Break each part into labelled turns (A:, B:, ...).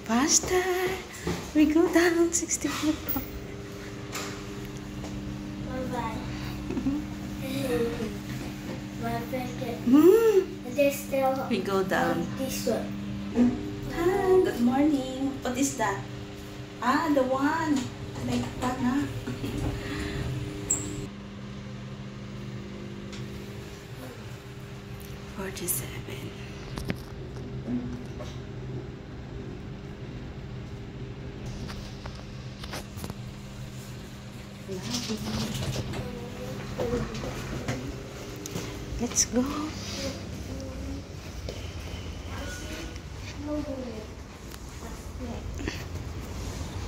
A: Faster. We go down 64.
B: Bye-bye. My blanket. There's still
A: We go down.
B: this one.
A: Hi, good morning. What is that? Ah, the one. Like that, na. 47. Let's go.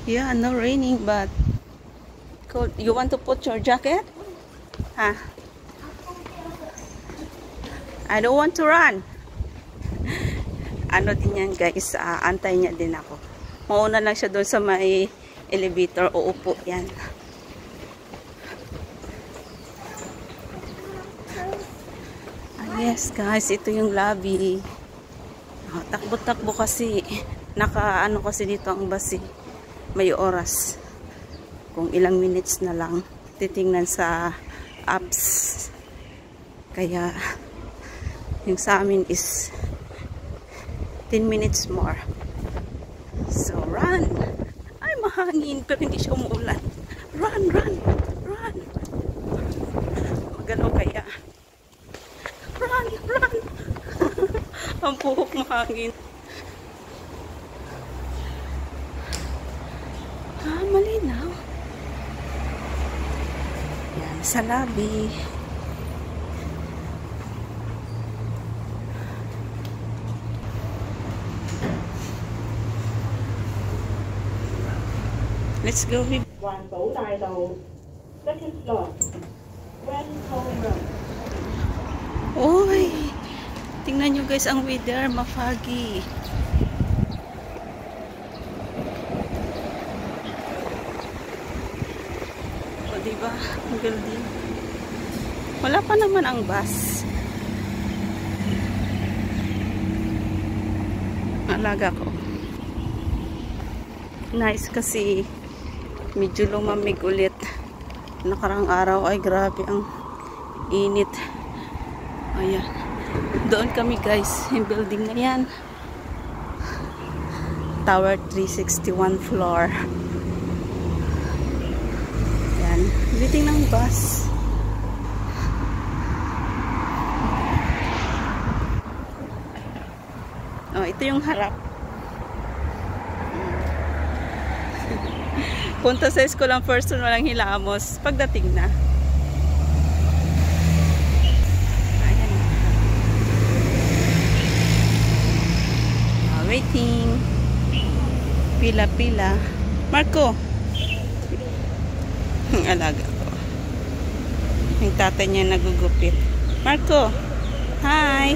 A: Yeah, no raining, but cold. You want to put your jacket? Huh? I don't want to run. Ano din yan, guys, antay niya din ako. Mauna lang siya doon sa may elevator, uupo yan. Yes, guys, ito yung lobby. Takbo-takbo kasi. Naka-ano kasi dito ang bus eh. May oras. Kung ilang minutes na lang titingnan sa apps. Kaya yung sa amin is 10 minutes more. So, run! Ay, mahangin pero hindi siya umuulan. Run, run, run! Magano kaya? Run, run! Ang buhok mahangin. Malinaw. Yan, sa lobby. Let's go.
C: 環保大道 second floor Wenthong Road.
A: Oy! Tingnan nyo guys ang weather, mafagi. O diba? Ang building. Wala pa naman ang bus. Alaga ko. Nice kasi medyo lumamig ulit. Nakarang araw ay grabe ang init. Ayan. Doon kami guys. Yung building na yan. Tower 361 floor. Ayan. Waiting ng bus. Oh, ito yung harap. Punta sa school ang first one, walang hilamos. Pagdating na. Ayan. Oh, waiting. Pila-pila. Marco. Ang alaga ko. Yung tatay niya nagugupit. Marco. Hi.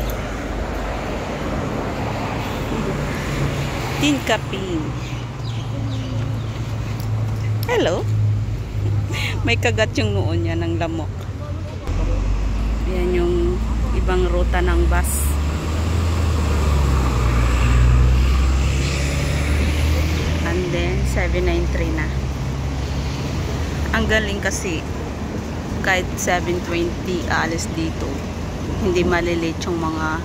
A: Tinkaping. Hello. May kagat yung noo niya ng lamok. Ayan yung ibang ruta ng bus. And then 793 na. Ang galing kasi kahit 720 alis dito. Hindi malilate yung mga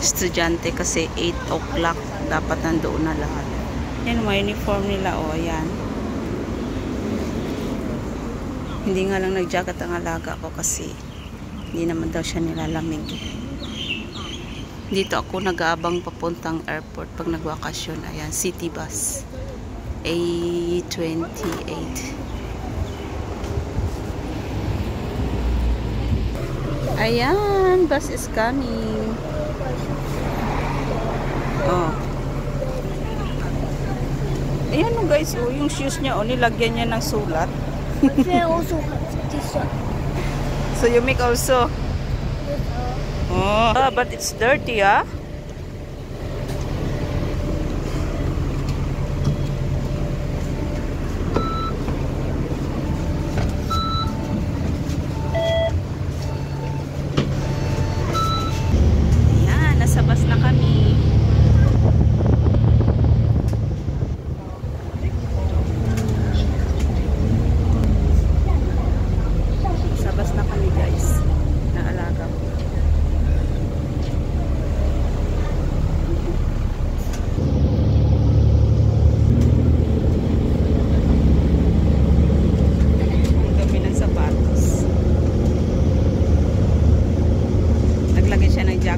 A: estudyante kasi 8 o'clock dapat nandoon na lahat. Yan, may uniform nila, o, ayan. Hindi nga lang nag-jacket ang alaga ko kasi hindi naman daw siya nilalamig. Dito ako nag-aabang papuntang airport pag nagwakasyon. Ayan, city bus. A28. Ayan, bus is coming. Oh. Ayan o guys, oh, yung shoes niya, oh, nilagyan niya ng sulat.
B: They also have this one.
A: So you make also? Oh, but it's dirty, ah? Ayan, nasa bus na kami.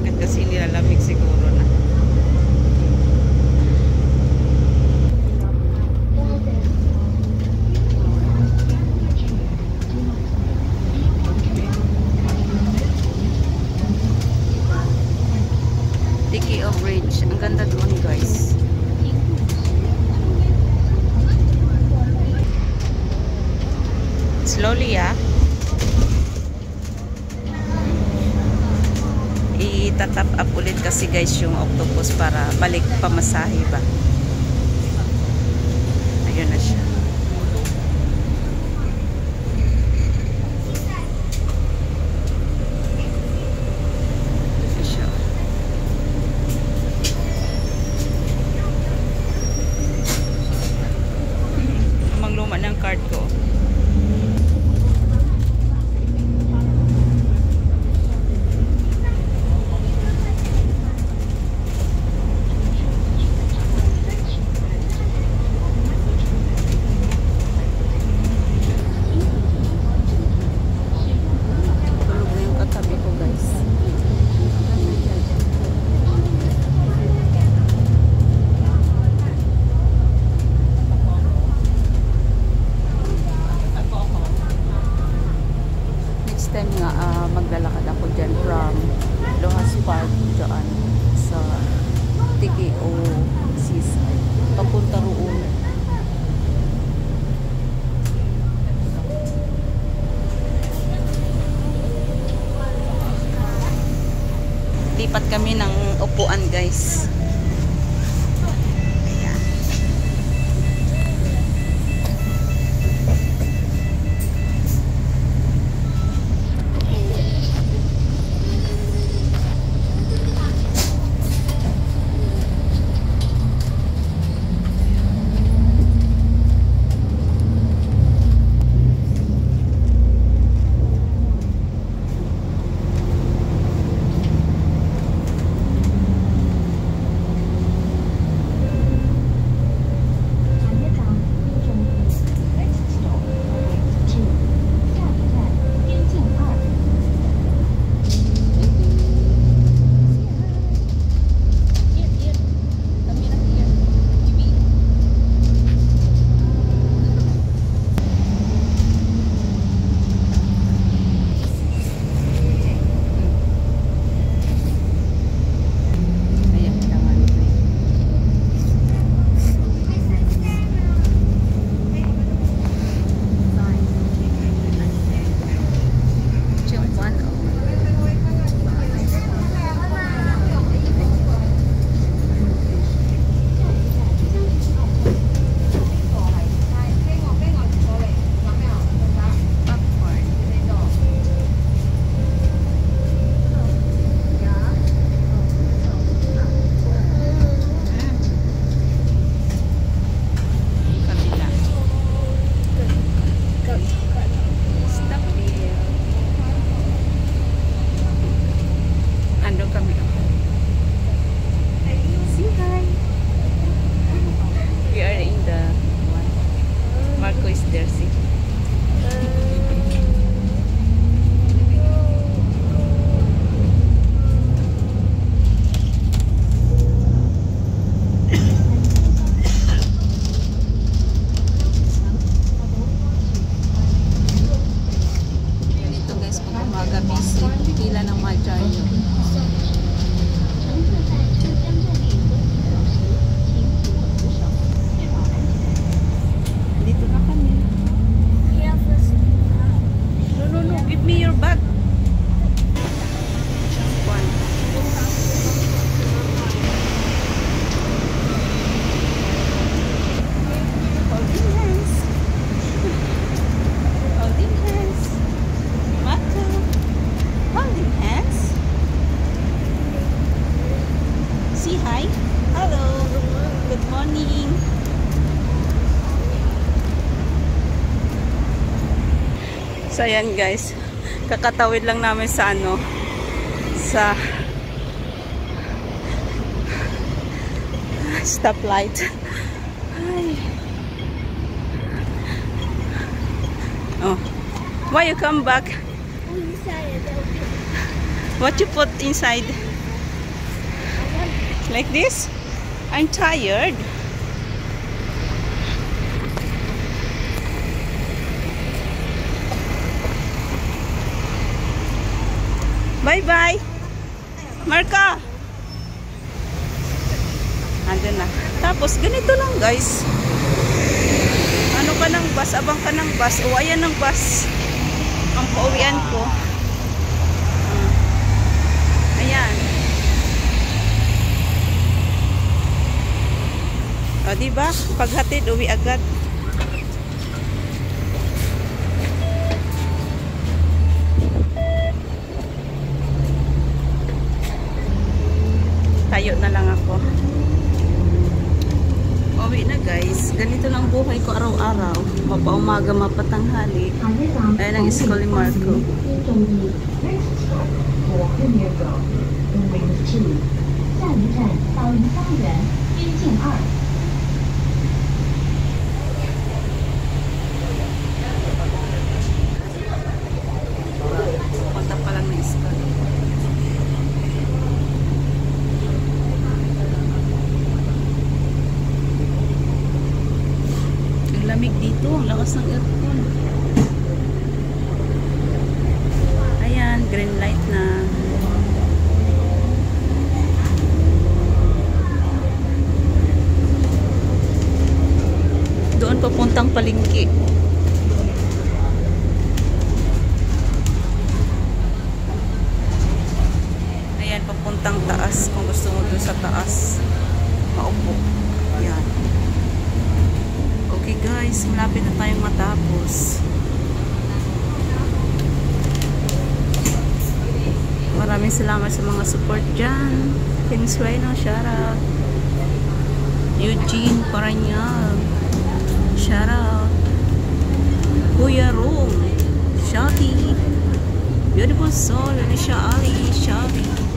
A: Bakit kasi nilalamig siguro na. Tikio Bridge. Ang ganda doon, guys. Slowly, ah. I-tap up ulit kasi, guys, yung octopus para balik pamasahe ba. Ayun na siya. Luma ng card ko. Tulog na yung katabi ko, guys. Time nga maglalakad ako dyan from Lohas Park dyan sa Tikio Seaside papunta roon. Lipat kami ng upuan, guys. Pila ng Majaryo. Dito na kami. No. Give me your bag. Hi. Hello. Good morning. So ayan, guys. Kakatawid lang namin sa sa stoplight. Ay. Oh. Why you come back?
B: Inside.
A: What you put inside? Like this? I'm tired. Bye-bye. Marka. Andun na. Tapos, ganito lang guys. Ano ka ng bus? Abang ka ng bus. O, ayan ng bus. Ang pauwian ko. Ayan. O, diba? Paghatid, uwi agad. Tayo na lang ako. Uwi na guys. Ganito lang buhay ko araw-araw. Mapaumaga, mapatanghali. Ayan ang school ni Marco. Punta pa lang na school. Lamig dito, ang lakas ng aircon. Ayan, green light na. Doon papuntang palengke. Ayan, papuntang taas. Kung gusto mo doon sa taas, maupo. Ayan. Okay guys, malapit na tayong matapos. Maraming salamat sa mga support dyan. King Sueno, shoutout. Eugene Paranyal, shoutout. Kuya Rome, Shati. Beautiful Soul, Alicia Ali, Shati.